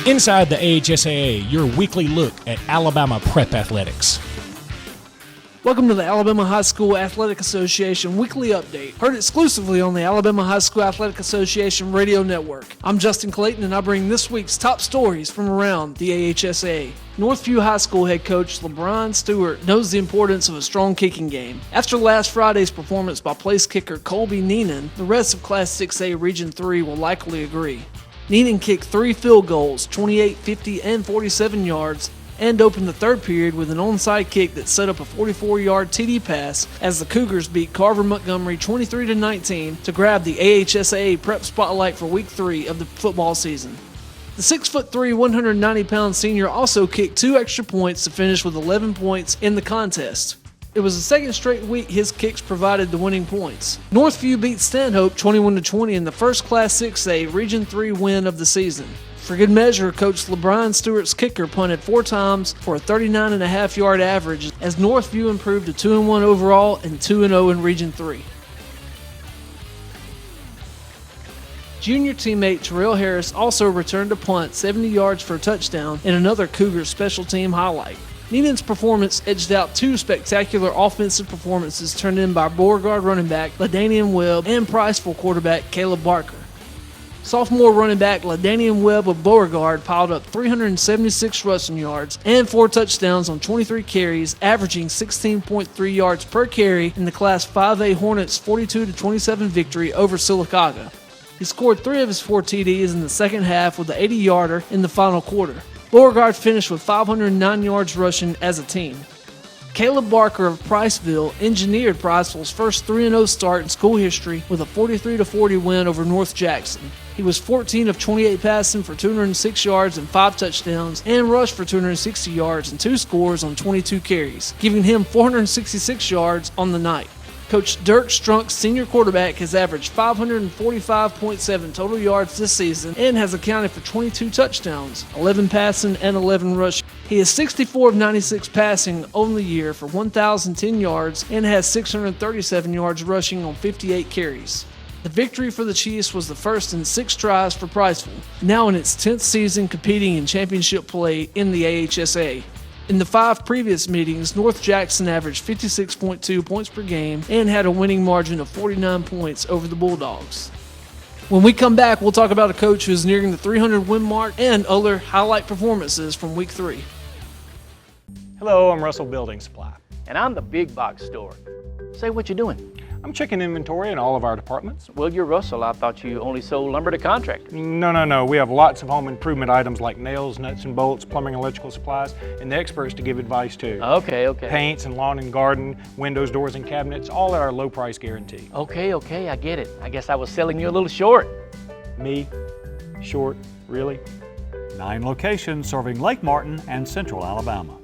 Inside the AHSAA, your weekly look at Alabama prep athletics. Welcome to the Alabama High School Athletic Association Weekly Update, heard exclusively on the Alabama High School Athletic Association radio network. I'm Justin Clayton, and I bring this week's top stories from around the AHSAA. Northview High School head coach LeBron Stewart knows the importance of a strong kicking game. After last Friday's performance by place kicker Colby Neenan, the rest of Class 6A Region 3 will likely agree. Neenan kicked 3 field goals, 28, 50, and 47 yards, and opened the third period with an onside kick that set up a 44-yard TD pass as the Cougars beat Carver Montgomery 23-19 to grab the AHSAA prep spotlight for Week 3 of the football season. The 6'3", 190-pound senior also kicked 2 extra points to finish with 11 points in the contest. It was the second straight week his kicks provided the winning points. Northview beat Stanhope 21-20 in the first Class 6A Region 3 win of the season. For good measure, Coach LeBron Stewart's kicker punted 4 times for a 39.5-yard average as Northview improved to 2-1 overall and 2-0 in Region 3. Junior teammate Terrell Harris also returned a punt 70 yards for a touchdown in another Cougars special team highlight. Neenan's performance edged out 2 spectacular offensive performances turned in by Beauregard running back LaDanian Webb and Priceville quarterback Caleb Barker. Sophomore running back LaDanian Webb of Beauregard piled up 376 rushing yards and 4 touchdowns on 23 carries, averaging 16.3 yards per carry in the Class 5A Hornets' 42-27 victory over Sylacauga. He scored 3 of his 4 TDs in the second half with the 80-yarder in the final quarter. Beauregard finished with 509 yards rushing as a team. Caleb Barker of Priceville engineered Priceville's first 3-0 start in school history with a 43-40 win over North Jackson. He was 14 of 28 passing for 206 yards and 5 touchdowns and rushed for 260 yards and 2 scores on 22 carries, giving him 466 yards on the night. Coach Dirk Strunk's senior quarterback has averaged 545.7 total yards this season and has accounted for 22 touchdowns, 11 passing and 11 rushing. He is 64 of 96 passing on the year for 1,010 yards and has 637 yards rushing on 58 carries. The victory for the Chiefs was the first in 6 tries for Priceville, now in its 10th season competing in championship play in the AHSAA. In the 5 previous meetings, North Jackson averaged 56.2 points per game and had a winning margin of 49 points over the Bulldogs. When we come back, we'll talk about a coach who's nearing the 300 win mark and other highlight performances from Week 3. Hello, I'm Russell Building Supply. And I'm the big box store. Say, what you doing? I'm checking inventory in all of our departments. Well, you're Russell. I thought you only sold lumber to contractors. No. We have lots of home improvement items like nails, nuts and bolts, plumbing, electrical supplies, and the experts to give advice too. Okay. Paints and lawn and garden, windows, doors, and cabinets, all at our low price guarantee. Okay, I get it. I guess I was selling you a little short. Me? Short? Really? 9 locations serving Lake Martin and Central Alabama.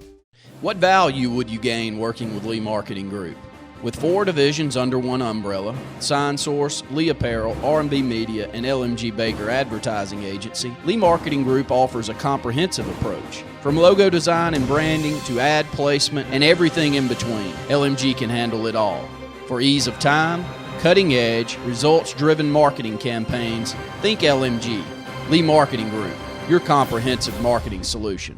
What value would you gain working with Lee Marketing Group? With 4 divisions under one umbrella, Sign Source, Lee Apparel, R&B Media, and LMG Baker Advertising Agency, Lee Marketing Group offers a comprehensive approach. From logo design and branding to ad placement and everything in between, LMG can handle it all. For ease of time, cutting-edge, results-driven marketing campaigns, think LMG. Lee Marketing Group, your comprehensive marketing solution.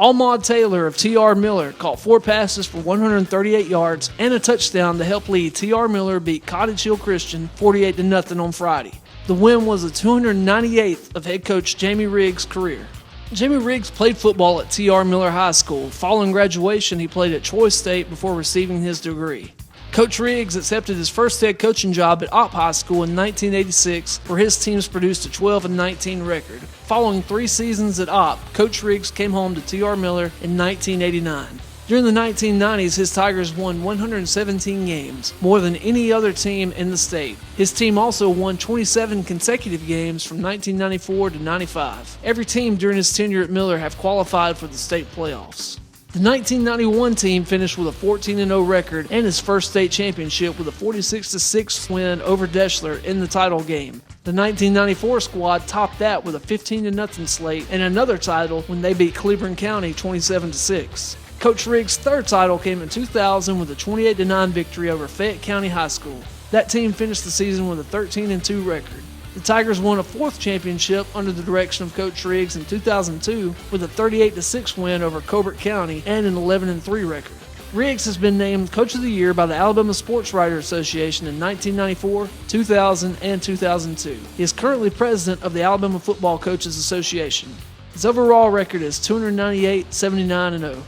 Almod Taylor of T.R. Miller caught 4 passes for 138 yards and a touchdown to help lead T.R. Miller beat Cottage Hill Christian 48-0 on Friday. The win was the 298th of head coach Jamie Riggs' career. Jamie Riggs played football at T.R. Miller High School. Following graduation, he played at Troy State before receiving his degree. Coach Riggs accepted his first head coaching job at Opp High School in 1986, where his teams produced a 12-19 record. Following 3 seasons at Opp, Coach Riggs came home to T.R. Miller in 1989. During the 1990s, his Tigers won 117 games, more than any other team in the state. His team also won 27 consecutive games from 1994 to 95. Every team during his tenure at Miller have qualified for the state playoffs. The 1991 team finished with a 14-0 record and his first state championship with a 46-6 win over Deschler in the title game. The 1994 squad topped that with a 15-0 slate and another title when they beat Cleveland County 27-6. Coach Riggs' third title came in 2000 with a 28-9 victory over Fayette County High School. That team finished the season with a 13-2 record. The Tigers won a fourth championship under the direction of Coach Riggs in 2002 with a 38-6 win over Colbert County and an 11-3 record. Riggs has been named Coach of the Year by the Alabama Sports Writers Association in 1994, 2000, and 2002. He is currently president of the Alabama Football Coaches Association. His overall record is 298, 79-0.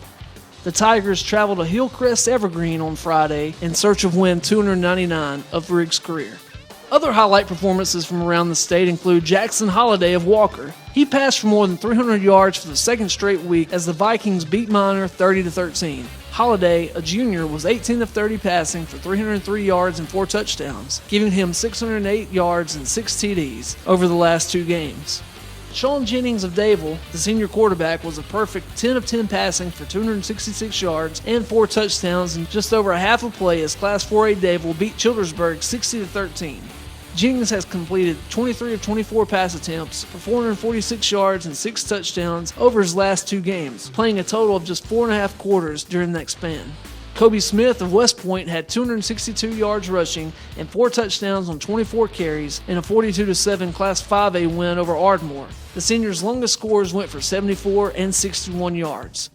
The Tigers traveled to Hillcrest Evergreen on Friday in search of win 299 of Riggs' career. Other highlight performances from around the state include Jackson Holliday of Walker. He passed for more than 300 yards for the second straight week as the Vikings beat Minor 30-13. Holliday, a junior, was 18 of 30 passing for 303 yards and 4 touchdowns, giving him 608 yards and 6 TDs over the last 2 games. Sean Jennings of Dayville, the senior quarterback, was a perfect 10 of 10 passing for 266 yards and 4 touchdowns in just over a half a play as Class 4A Dayville beat Childersburg 60-13. Jennings has completed 23 of 24 pass attempts for 446 yards and 6 touchdowns over his last 2 games, playing a total of just 4.5 quarters during that span. Kobe Smith of West Point had 262 yards rushing and 4 touchdowns on 24 carries in a 42-7 Class 5A win over Ardmore. The senior's longest scores went for 74 and 61 yards.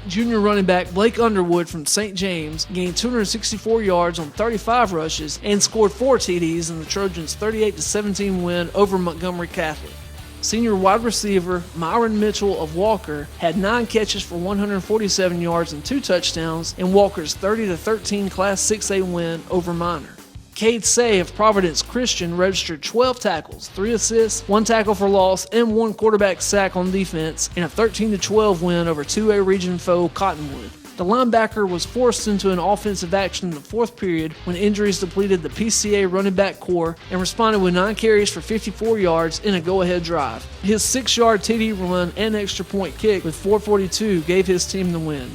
Junior running back Blake Underwood from St. James gained 264 yards on 35 rushes and scored 4 TDs in the Trojans' 38-17 win over Montgomery Catholic. Senior wide receiver Myron Mitchell of Walker had 9 catches for 147 yards and 2 touchdowns in Walker's 30-13 Class 6A win over Minor. Cade Say of Providence Christian registered 12 tackles, 3 assists, 1 tackle for loss, and 1 quarterback sack on defense in a 13-12 win over 2A region foe Cottonwood. The linebacker was forced into an offensive action in the 4th period when injuries depleted the PCA running back core and responded with 9 carries for 54 yards in a go-ahead drive. His 6-yard TD run and extra point kick with 4:42 gave his team the win.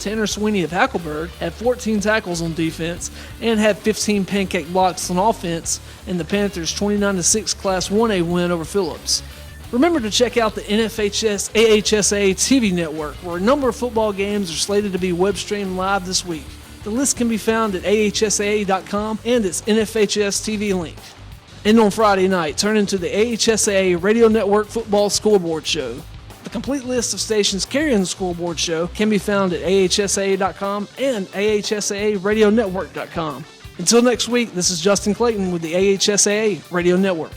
Tanner Sweeney of Hackleburg had 14 tackles on defense and had 15 pancake blocks on offense in the Panthers' 29-6 Class 1A win over Phillips. Remember to check out the NFHS AHSAA TV network, where a number of football games are slated to be web streamed live this week. The list can be found at AHSAA.com and its NFHS TV link. And on Friday night, turn into the AHSAA Radio Network Football Scoreboard Show. The complete list of stations carrying the scoreboard show can be found at AHSAA.com and AHSAARadionetwork.com. Until next week, this is Justin Clayton with the AHSAA Radio Network.